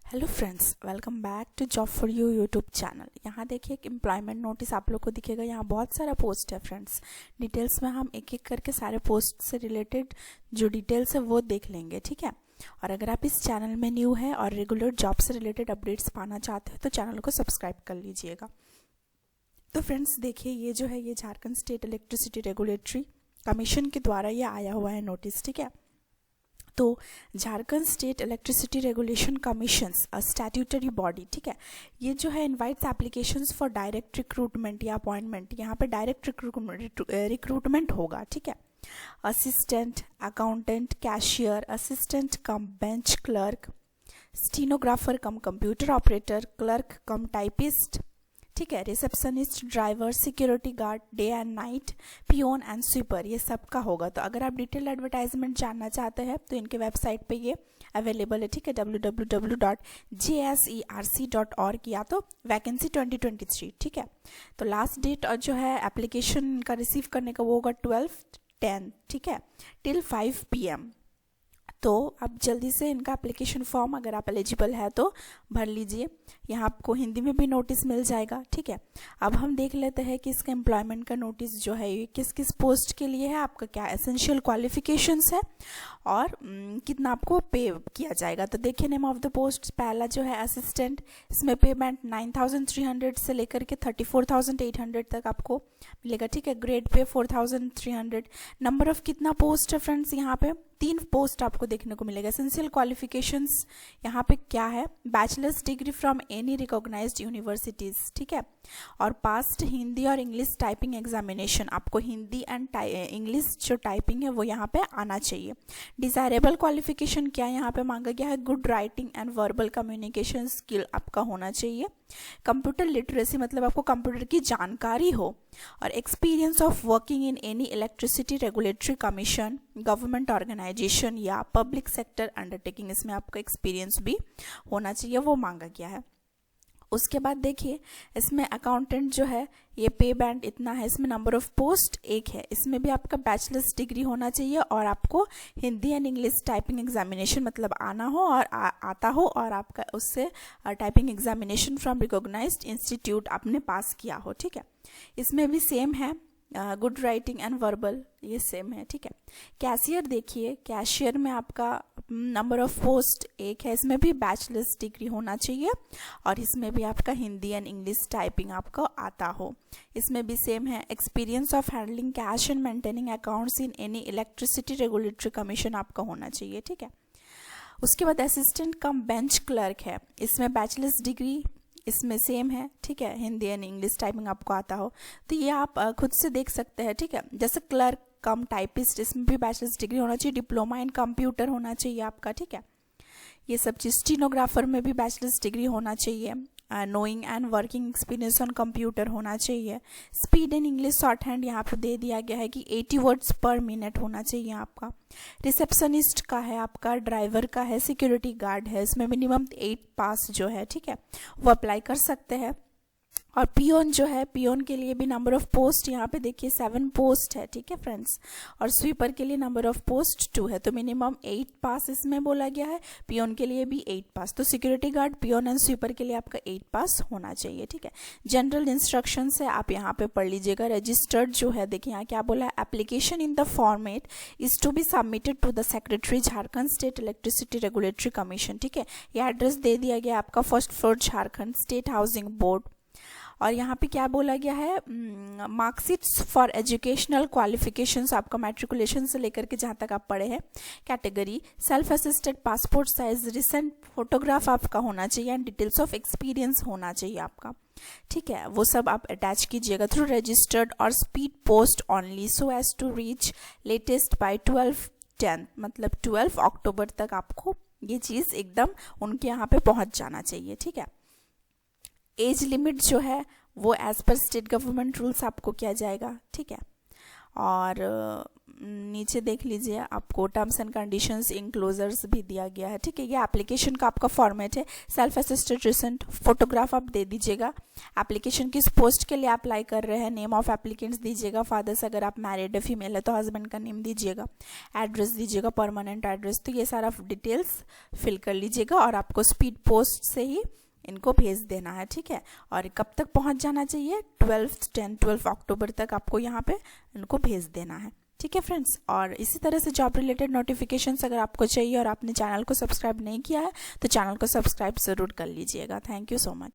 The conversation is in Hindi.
Hello friends, welcome back to job for you YouTube channel. यहाँ देखिए एक एम्प्लॉयमेंट नोटिस आप लोग को दिखेगा। यहाँ बहुत सारा पोस्ट है फ्रेंड्स। डिटेल्स में हम एक एक करके सारे पोस्ट से रिलेटेड जो डिटेल्स है वो देख लेंगे, ठीक है। और अगर आप इस चैनल में न्यू है और रेगुलर जॉब से रिलेटेड अपडेट्स पाना चाहते हैं तो चैनल को सब्सक्राइब कर लीजिएगा। तो फ्रेंड्स देखिए, ये जो है ये Jharkhand state electricity regulatory commission के द्वारा ये आया हुआ है नोटिस, ठीक है। तो Jharkhand state electricity regulation commissions a statutory body, ठीक है। ये जो है invites applications for direct recruitment या अपॉइंटमेंट। यहाँ पे डायरेक्ट रिक्रूटमेंट होगा, ठीक है। Assistant, accountant, cashier, assistant cum bench clerk, stenographer cum computer operator, clerk cum typist, ठीक है। Receptionist, driver, security guard, day and night, peon and sweeper, ये सब का होगा। तो अगर आप डिटेल एडवर्टाइजमेंट जानना चाहते हैं तो इनके वेबसाइट पे ये अवेलेबल है, ठीक है, www.jserc.org या तो वैकेंसी 2023, ठीक है। तो लास्ट डेट जो है एप्लीकेशन का रिसीव करने का वो होगा 12/10, ठीक है, टिल 5 PM। तो आप जल्दी से इनका एप्लीकेशन फॉर्म अगर आप एलिजिबल है तो भर लीजिए। यहाँ आपको हिंदी में भी नोटिस मिल जाएगा, ठीक है। अब हम देख लेते हैं कि इसका एम्प्लॉयमेंट का नोटिस जो है ये किस किस पोस्ट के लिए है, आपका क्या एसेंशियल क्वालिफिकेशंस है और कितना आपको पे किया जाएगा। तो देखिए नेम ऑफ द पोस्ट, पहला जो है असिस्टेंट, इसमें पेमेंट 9,300 से लेकर के 34,800 तक आपको मिलेगा, ठीक है। Grade pay 4,300। नंबर ऑफ कितना पोस्ट है फ्रेंड्स, यहाँ पे 3 पोस्ट आपको देखने को मिलेगा। एसेंशियल क्वालिफिकेशंस यहाँ पे क्या है, bachelor's degree from any recognised universities, ठीक है। और पास्ट हिंदी और इंग्लिश टाइपिंग एग्जामिनेशन, आपको हिंदी एंड इंग्लिश जो टाइपिंग है वो यहाँ पे आना चाहिए। डिजायरेबल क्वालिफिकेशन क्या यहाँ पे मांगा गया है, good writing and verbal communication skill आपका होना चाहिए। कंप्यूटर लिटरेसी मतलब आपको कंप्यूटर की जानकारी हो, और experience of working in any electricity regulatory commission, government organisation या पब्लिक सेक्टर अंडरटेकिंग, इसमें आपका एक्सपीरियंस भी होना चाहिए, वो मांगा गया है। उसके बाद देखिए इसमें अकाउंटेंट जो है ये पे बैंड इतना है, इसमें नंबर ऑफ पोस्ट 1 है। इसमें भी आपका बैचलर्स डिग्री होना चाहिए और आपको Hindi and English typing examination मतलब आना हो और आता हो, और आपका उससे typing examination from recognised institute आपने पास किया हो, ठीक है। इसमें भी सेम है, गुड राइटिंग एंड वर्बल ये सेम है, ठीक है। कैशियर देखिए, कैशियर में आपका नंबर ऑफ पोस्ट 1 है, इसमें भी बैचलर्स डिग्री होना चाहिए और इसमें भी आपका हिंदी एंड इंग्लिश टाइपिंग आपको आता हो। इसमें भी सेम है, experience of handling cash and maintaining accounts in any electricity regulatory commission आपका होना चाहिए, ठीक है। उसके बाद असिस्टेंट कम बेंच क्लर्क है, इसमें बैचलर्स डिग्री इसमें सेम है, ठीक है, हिंदी एंड इंग्लिश टाइपिंग आपको आता हो। तो ये आप खुद से देख सकते हैं, ठीक है। जैसे क्लर्क कम टाइपिस्ट, इसमें भी बैचलर्स डिग्री होना चाहिए, डिप्लोमा इन कंप्यूटर होना चाहिए आपका, ठीक है। ये सब चीज़, स्टीनोग्राफर में भी बैचलर्स डिग्री होना चाहिए, knowing and working experience on computer होना चाहिए। Speed in English short hand यहाँ पे दे दिया गया है कि 80 वर्ड्स पर मिनट होना चाहिए आपका। रिसेप्शनिस्ट का है आपका, ड्राइवर का है, सिक्योरिटी गार्ड है, इसमें मिनिमम 8 पास जो है, ठीक है, वो अप्लाई कर सकते हैं। और पियोन जो है, पियोन के लिए भी नंबर ऑफ पोस्ट यहाँ पे देखिए 7 पोस्ट है, ठीक है फ्रेंड्स। और स्वीपर के लिए नंबर ऑफ पोस्ट 2 है, तो मिनिमम 8 पास इसमें बोला गया है। पियोन के लिए भी 8 पास, तो security guard, peon and sweeper के लिए आपका 8 पास होना चाहिए, ठीक है। जनरल इंस्ट्रक्शंस है, आप यहाँ पे पढ़ लीजिएगा। रजिस्टर्ड जो है देखिए यहाँ क्या बोला है, application in the format is to be submitted to the secretary Jharkhand state electricity regulatory commission, ठीक है। ये एड्रेस दे दिया गया आपका 1st floor Jharkhand state housing board. और यहाँ पे क्या बोला गया है, मार्कशीट्स फॉर एजुकेशनल क्वालिफिकेशंस आपका मैट्रिकुलेशन से लेकर के जहाँ तक आप पढ़े हैं, category self assisted, passport size, recent photograph आपका होना चाहिए एंड डिटेल्स ऑफ एक्सपीरियंस होना चाहिए आपका, ठीक है। वो सब आप अटैच कीजिएगा थ्रू रजिस्टर्ड और speed post only so as to reach latest by 12/10 मतलब 12 अक्टूबर तक आपको ये चीज़ एकदम उनके यहाँ पे पहुँच जाना चाहिए, ठीक है। एज लिमिट जो है वो as per state government rules आपको किया जाएगा, ठीक है। और नीचे देख लीजिए, आपको टर्म्स एंड कंडीशंस इंक्लोजर्स भी दिया गया है, ठीक है। ये एप्लीकेशन का आपका फॉर्मेट है। सेल्फ असिस्टेड रिसेंट फोटोग्राफ आप दे दीजिएगा। एप्लीकेशन किस पोस्ट के लिए अप्लाई कर रहे हैं, नेम ऑफ एप्लीकेंट्स दीजिएगा। फादर्स अगर आप मैरिड है, फीमेल है तो हस्बैंड का नेम दीजिएगा। एड्रेस दीजिएगा, परमानेंट एड्रेस। तो ये सारा डिटेल्स फिल कर लीजिएगा और आपको स्पीड पोस्ट से ही इनको भेज देना है, ठीक है। और कब तक पहुंच जाना चाहिए, 12 अक्टूबर तक आपको यहाँ पे इनको भेज देना है, ठीक है फ्रेंड्स। और इसी तरह से जॉब रिलेटेड नोटिफिकेशंस अगर आपको चाहिए और आपने चैनल को सब्सक्राइब नहीं किया है तो चैनल को सब्सक्राइब ज़रूर कर लीजिएगा। Thank you so much.